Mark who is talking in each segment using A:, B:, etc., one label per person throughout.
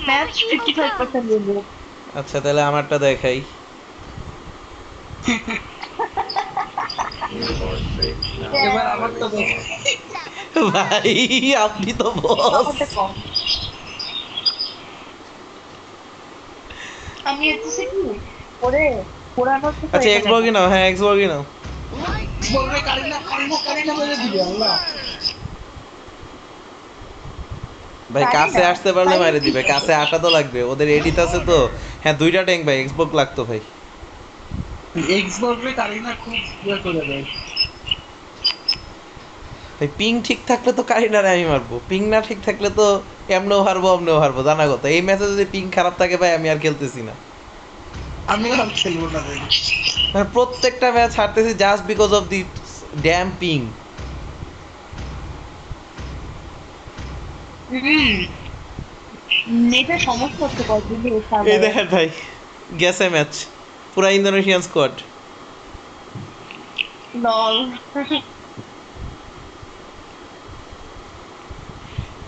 A: Match 55% win.
B: আচ্ছা তাহলে আমারটা দেখাই।
C: এবার আমার তো দেখ
B: ভাই আপনি তো বস।
A: আমারটা কম। আমি হচ্ছে কি ওরে পুরানো থেকে
B: আচ্ছা
A: এটা
B: এক্স
A: দেখা।
B: বর্গই নাও, হ্যাঁ এক্স বর্গই নাও।
C: বলবে কারিনা কারিনা কারিনা মেরে দিবে আল্লাহ।
B: ভাই
A: পারি
B: কাছে
A: না
B: আসতে পারলে
A: তাই
B: মারে
A: ঠিক
B: দিবে,
A: আছে।
B: কাছে আসা তো লাগবে, ওদের এডিট আছে তো। হ্যাঁ দুইটা ট্যাঙ্ক ভাই, এক্সবর্গ লাগতো ভাই।
C: এক্স বলবে কারিনা খুব ইয়ে করে দেয়।
B: ভাই পিং ঠিক থাকলে তো কারিনারে আমি মারবো, পিং না ঠিক থাকলে তো এমনেও হারবো অমনেও হারবো, জানা কথা। এই ম্যাচে যদি পিং খারাপ থাকে ভাই আমি আর খেলতেছি না।
C: আমিও আর খেলবো না ভাই।
B: মানে প্রত্যেকটা ম্যাচ হারতেছি just because of the damn ping.
A: হুম নেটের সমস্যা হচ্ছে কয়েকদিন ধরে
B: এই
A: সার্ভারে।
B: দেখেন ভাই, গেছে ম্যাচ, পুরা ইন্দোনেশিয়ান স্কোয়াড।
A: লল।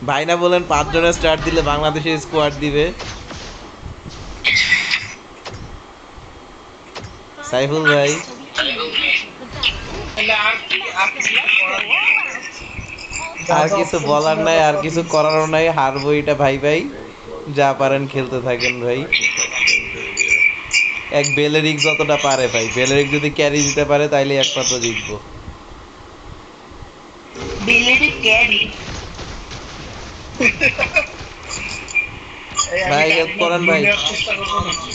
B: ভাই না বলেন 5 জনের স্টার্ট দিলে বাংলাদেশের স্কোয়াড দিবে। সাইফুল ভাই
C: তাহলে আর কি আর কিছু করার নেই। যা
B: আর
C: যা
B: কিছু
C: অপশন ছিল
B: বলার নাই,
C: ওটা
B: আর
C: সব
B: কিছু
C: ইউজ
B: করারও নাই, হারবো এটা ভাই ভাই। যা পারেন খেলতে থাকেন ভাই। এক বেলেরিক যতটা পারে ভাই, বেলেরিক যদি ক্যারি দিতে পারে তাইলে একমাত্র জিতবো।
A: বিলেডি ক্যারি।
C: এই আমি
B: ভাই হেল্প
C: কারিনা
B: করেন
C: ব্লু
B: ভাই,
C: নেওয়ার চেষ্টা করবো নাকি?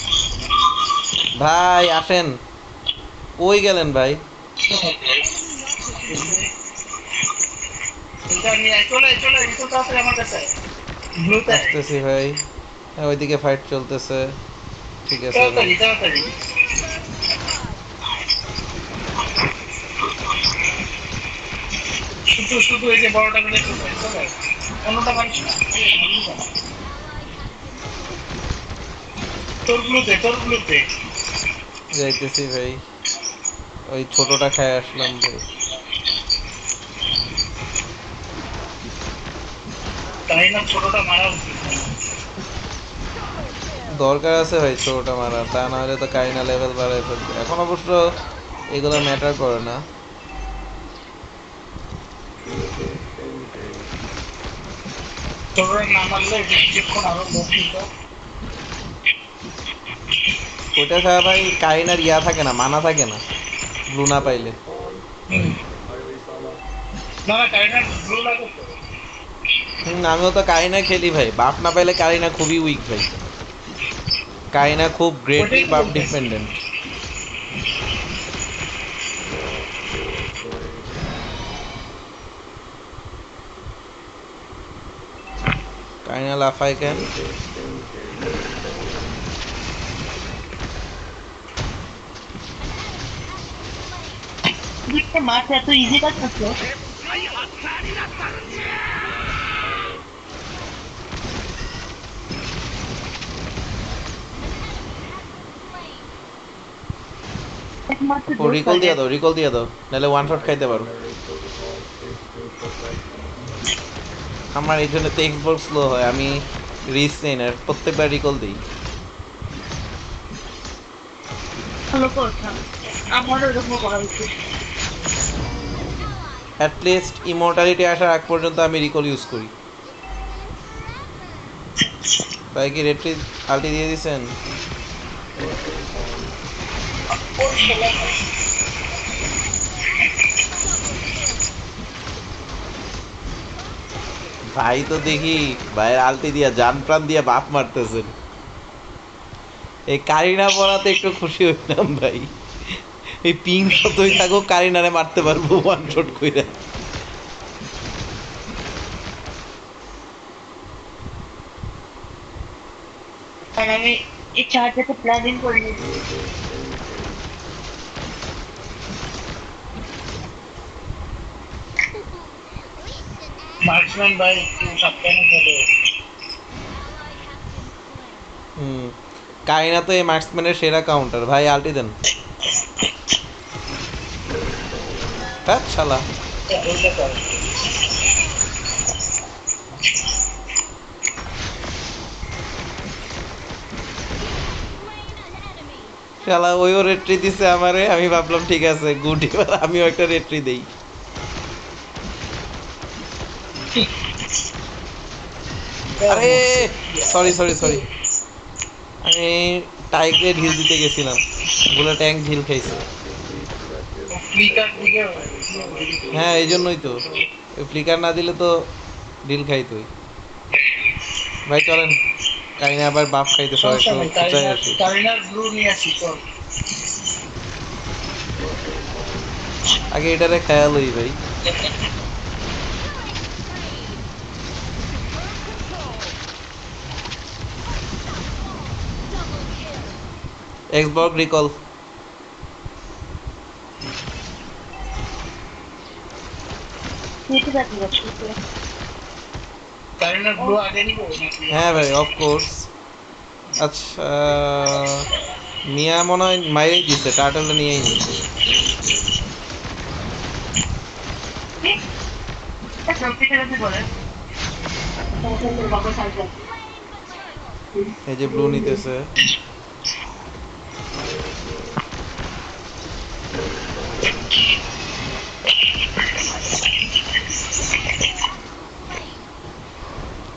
B: ভাই আসেন। কই গেলেন ভাই?
C: এটা নিয়ে চলে চলে রিতো তাড়াতাড়ি আমার কাছে ব্লুতে
B: আসতেছি ভাই। হ্যাঁ, ওইদিকে ফাইট চলতেছে। ঠিক আছে ভাই।
C: তাড়াতাড়ি তাড়াতাড়ি। শুধু শুধু এই যে বড়টা মিলে চলে চলে অন্যটা মানুষ না তোর ব্লুতে
B: যাইতেছি ভাই, ওই ছোটটা খায় আসলাম ভাই।
C: তাই না ছোটটা মারা উচিত।
B: দরকার আছে ভাই ছোটটা মারা, তা না হলে তো কারিনা লেভেল বাড়ায় ফেলবে। এখন অবশ্য এগুলো ম্যাটার করে না।
C: ছোটটা না মারলে কিছুক্ষণ আরো লোক নিত।
B: ওইটা ছাড়া ভাই কারিনার ইয়া থাকে না, মানা থাকে না, ব্লু না পাইলে।
C: না না কারিনা ব্লু লাগে তো।
B: আমিও তো কারিনা খেলি ভাই, বাপ না পাইলে কারিনা খুবই উইক ভাই। কারিনা খুব গ্রেটলি
C: ওটাই তো
B: বাপ
C: বলতেছি।
B: ডিপেন্ডেন্ট। কারিনা লাফায় কেন?
A: একটা মাঠ এত ইজি কাজ করছো। একমাত্র
B: ও
A: জোস
B: রিকল
A: লাগে।
B: দিয়ে দাও, রিকল দিয়ে দাও, নাহলে ওয়ান শট খাইতে পারো। আমার এই জন্য তো এক্সবক্স স্লো হয়, আমি রিস্ক নেই না, প্রত্যেকবার রিকল দিই।
A: ভালো করছো। আমারও এরকম করা উচিত।
B: অ্যাটলিস্ট ইমর্টালিটি আসার আগ পর্যন্ত আমি রিকল ইউজ করি। ভাই কি রেট্রি আলটি দিয়ে দিছেন? ভাই তো দেখি ভাইয়ের আলটি দিয়া জান প্রাণ দিয়া বাপ মারতেছেন। এই কারিনা পড়াতে একটু খুশি হইলাম ভাই। এই পিং যতই থাকুক কারিনারে মারতে পারবো ওয়ান শট কইরা।
A: আর আমি এই চার্জারটা প্লাগ ইন করে নিয়েছি।
C: মার্কসম্যান ভাই একটু সাবধানে চলে।
B: হুম, কারিনা তো এই মার্কসম্যানের সেরা কাউন্টার ভাই, আলটি দেন। হ্যাঁ শালা।
C: ওইটা কর।
B: শালা ওইও রেট্রি দিছে আমারে, আমি ভাবলাম ঠিক আছে গুড, এবার আমিও একটা রেট্রি দেই। আরে সরি সরি সরি, আমি টাইগে ঢিল দিতে গেছিলাম, বলে ট্যাঙ্ক ঢিল খাইছে।
C: ফ্লিকার দিকে
B: হ্যাঁ এই জন্যই তো, ফ্লিকার না দিলে তো ঢিল খাইতোই। ভাই চলেন, কাহিনী আবার বাপ খাইতে সবাই
C: সমস্যা
B: একটু
C: নেই,
B: খুঁচাই আসি।
C: কারিনার ব্লু নিয়ে আসি চল।
B: আগে এটারে খেয়াল হই ভাই। Xbox recall.
A: নিতে পারবি না, ঠিক আছে।
C: কারিনার ব্লু আগে নিব নাকি?
B: হ্যাঁ ভাই অফকোর্স। আচ্ছা, মিয়া মনে হয় মাইরেই দিছে, টার্টেলটা নিয়েই নি।
A: সত্যিটা যদি বলে তখন তোর বাবা সাহায্য
B: এই যে ব্লু নিতেছে।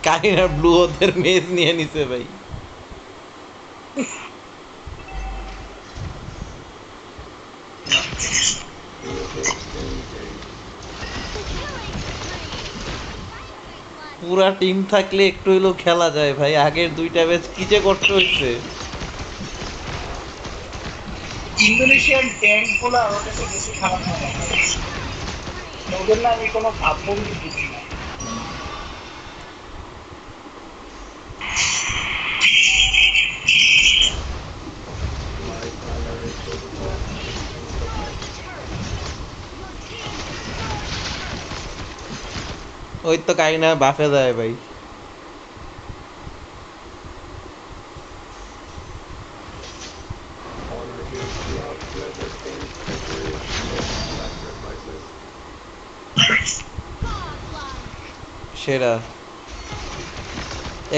B: কাহিনার ব্লু ওদের মেজ নিয়ে নিছে ভাই। পুরা টিম থাকলে একটু হইলেও খেলা যায় ভাই, আগের দুইটা ম্যাচ কি যে করতে হইছে।
C: ইন্দোনেশিয়ান ট্যাঙ্ক গুলো আমার কাছে বেশি খারাপ মনে হয়, ওদের না আমি কোনো ভাবমূর্তি বুঝি না।
B: ওই তো কাহিনা বাফে যায় ভাই। সেরা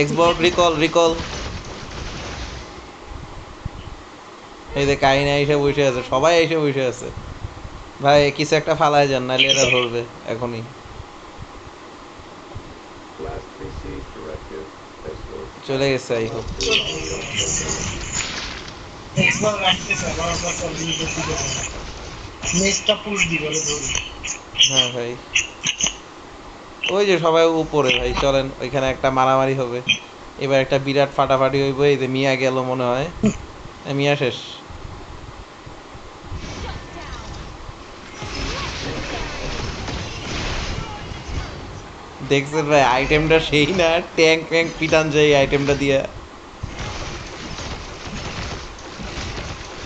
B: এক্সবক্স রিকল রিকল। এই যে কাহিনা এসে বসে আছে, সবাই এসে বসে আছে ভাই, কিছু একটা ফালায় যান নাহলে এরা ধরবে এখনই। চলে গেছে আই হোপ।
C: এক্সবার রাখতেছে আমার কাছে নেক্সটটা পুশ দিব রে ধরি।
B: হ্যাঁ ভাই, ওই যে সবাই উপরে ভাই, চলেন ওইখানে একটা মারামারি হবে। এবার একটা বিরাট ফাটাফাটি হইব। এই যে মিয়া গেল মনে হয়, মিয়া শেষ। দেখছেন ভাই আইটেমটা সেই না, ট্যাঙ্ক ফ্যাঙ্ক পিটান যায় আইটেমটা দিয়া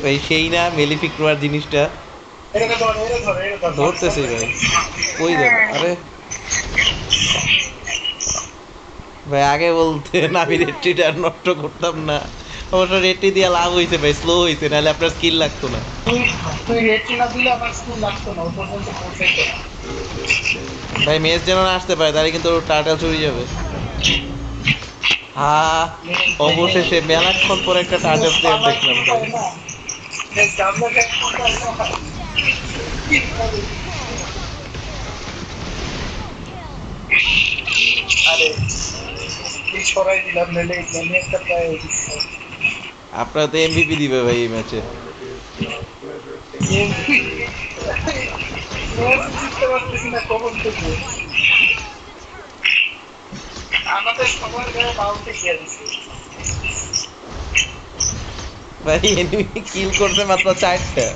B: ভাই, সেই না মেলিফিক্রোয়ার জিনিসটা।
C: এটাকে ধর, এটা ধর, এটা ধর।
B: ধরতেছি ভাই, কই যাবে? আরে ভাই আগে বলতেন, আমি রেট্রিটা আর নষ্ট করতাম না। অবশ্য রেট্রি দিয়া লাভ হয়েছে ভাই, স্লো হয়েছে, নাহলে আপনার স্কিল লাগতো না।
C: তুই রেড না দিলে আমার স্কুল লাগতো না, ও পর্যন্ত পৌঁছাইতো না।
B: ভাই মেজ যেন না আসতে পারে, তাহলে কিন্তু টার্টেল চুরি যাবে। হা, অবশেষে মেলাক্ষণ পর একটা টার্টেল প্লেয়ার দেখলাম ভাই।
C: আরে এই সরাই দিলাম নাহলে জানি একটা প্রায়
B: আপনার তো এমভিপি দিবে ভাই এই ম্যাচে।
C: বুঝতে পারতেছি না কখন থেকে আমাদের সবার গায়ে বাউন্ডে খেয়ে দিচ্ছে।
B: ভাই এনিমি কিল করছে মাত্র 4টা।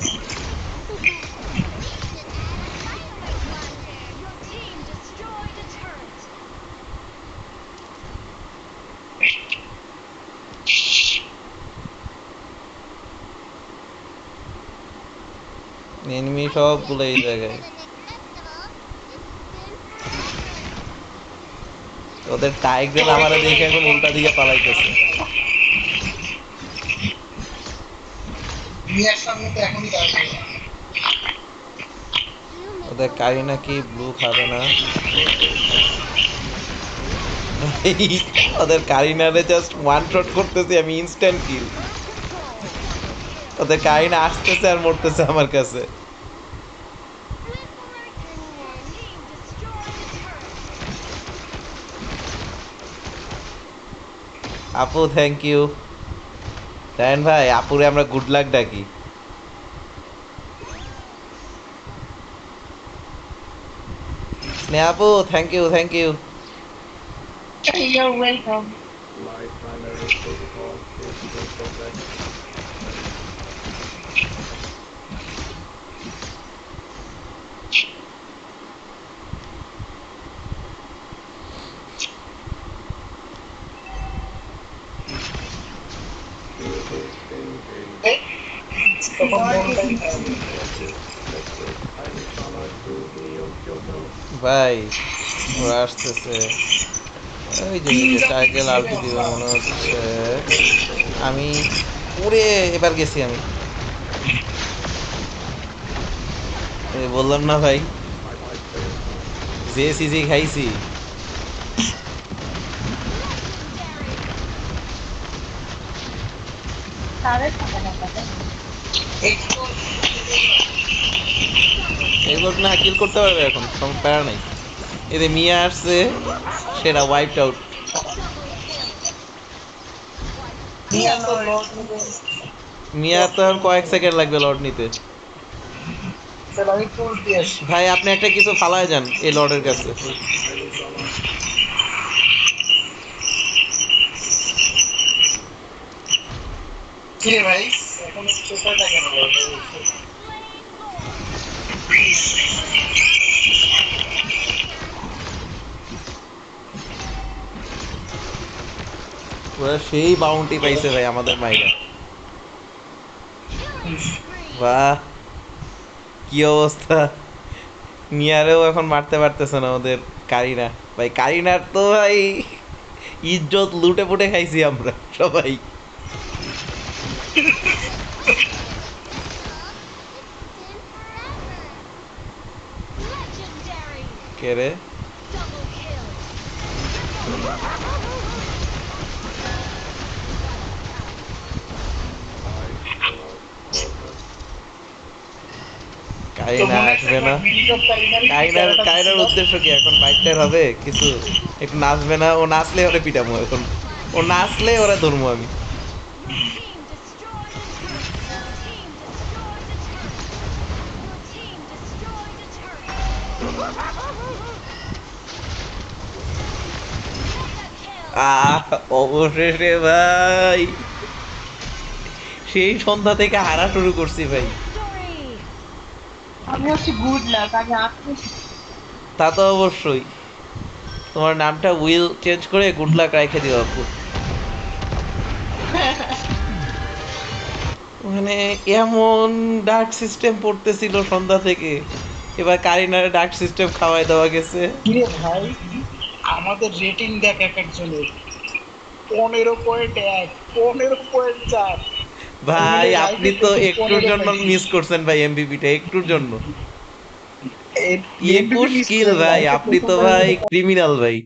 B: এনিমি সবগুলো এই জায়গায়। ওদের টাইগ্রেল আমারে দেখে এখন উল্টা দিকে পালাইতেছে।
C: মিয়ার সামনে তো এখনই দাঁড়ায়।
B: ওদের কারিনা কি ব্লু খাবে না? ওদের কারিনারে জাস্ট ওয়ান শট করতেছি আমি, ইনস্ট্যান্ট কিল। ওদের কাহিনী আসতেছে আর মরতেছে আমার কাছে। আপু থ্যাংক ইউ। রায়ন ভাই আপুরে আমরা গুড লাক ডাকি। স্নেহা আপু thank you thank you.
A: You're welcome.
C: তখন মনটাই খারাপ।
B: ভাই ওরা আসতেছে। ওই যে টাইটেল আলটি দিবে মনে হচ্ছে। আমি ওরে এবার গেছি আমি। এই বললাম না ভাই যে সিজি খাইছি।
A: তাদের থাকে না তাদের।
B: এগুলো না কিল করতে পারবে এখন, কোনো প্যারা নাই। এদের মিয়া আসছে, সেটা ওয়াইপড আউট।
C: নিয়ে তো লর্ড নেবে।
B: মিয়া তো এখন কয়েক সেকেন্ড লাগবে লর্ড নিতে।
C: তাহলে আমি টুল দিয়ে আসি।
B: ভাই আপনি একটা কিছু ফালায় যান এই লর্ডের কাছে।
C: কিরে ভাই এখন চেষ্টাটা কেন করবো?
B: ওরা সেই বাউন্টি পাইছে ভাই আমাদের মাইরা। বাহ কি অবস্থা। মিয়ারেও এখন মারতে পারতেছে না ওদের কারিনা। ভাই কারিনার তো ভাই ইজ্জত লুটে পুটে খাইছি আমরা সবাই। কে রে? কারিনা আসবে না। কারিনার উদ্দেশ্য কি এখন? বাইকটার হবে কিছু একটু নাচবে না? ও নাচলে ওরে পিটামো এখন। ও নাচলে ওরা ধরবো আমি। আহ অবশেষে ভাই সেই সন্ধ্যা থেকে হারা শুরু করছি ভাই।
A: আমি হচ্ছে গুড লাক, আমি আপনি
B: তা তো অবশ্যই। তোমার নামটা উইল চেঞ্জ করে গুড লাক রেখে দিও আপু। মানে এমন ডার্ক সিস্টেম পড়তেছিল সন্ধ্যা থেকে, এবার কারিনারে ডার্ক সিস্টেম খাওয়াই দেওয়া গেছে।
C: কিরে ভাই আমাদের রেটিং দেখ এক একজনের 15.1 15.4।
B: ভাই আপনি তো একটুর জন্য মিস করছেন ভাই এমবিপিটা, একটুর জন্য। 21 কিল ভাই, আপনি তো ভাই ক্রিমিনাল ভাই।